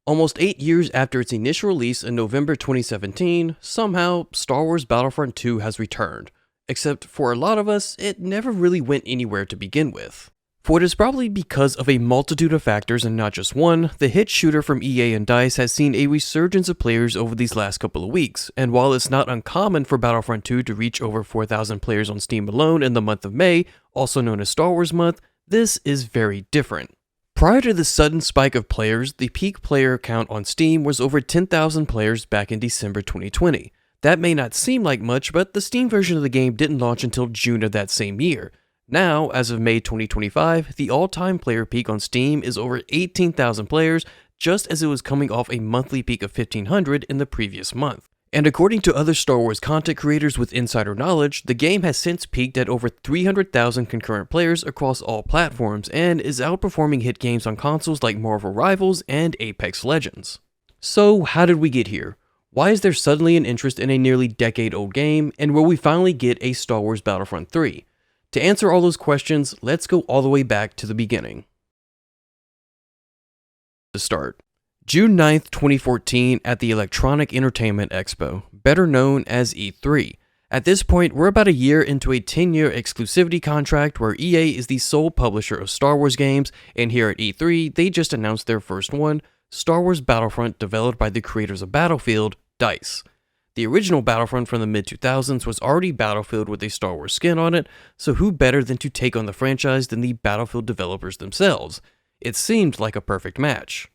Almost 8 years after its initial release in November 2017, somehow Star Wars Battlefront 2 has returned. Except for a lot of us, it never really went anywhere to begin with. For it is probably because of a multitude of factors and not just one, the hit shooter from EA and DICE has seen a resurgence of players over these last couple of weeks, and while it's not uncommon for Battlefront 2 to reach over 4,000 players on Steam alone in the month of May, also known as Star Wars Month, this is very different. Prior to the sudden spike of players, the peak player count on Steam was over 10,000 players back in December 2020. That may not seem like much, but the Steam version of the game didn't launch until June of that same year. Now, as of May 2025, the all-time player peak on Steam is over 18,000 players, just as it was coming off a monthly peak of 1,500 in the previous month. And according to other Star Wars content creators with insider knowledge, the game has since peaked at over 300,000 concurrent players across all platforms and is outperforming hit games on consoles like Marvel Rivals and Apex Legends. So, how did we get here? Why is there suddenly an interest in a nearly decade-old game, and will we finally get a Star Wars Battlefront 3? To answer all those questions, let's go all the way back to the beginning. To start, June 9th, 2014 at the Electronic Entertainment Expo, better known as E3. At this point, we're about a year into a 10-year exclusivity contract where EA is the sole publisher of Star Wars games, and here at E3, they just announced their first one, Star Wars Battlefront, developed by the creators of Battlefield, DICE. The original Battlefront from the mid-2000s was already Battlefield with a Star Wars skin on it, so who better than to take on the franchise than the Battlefield developers themselves? It seemed like a perfect match.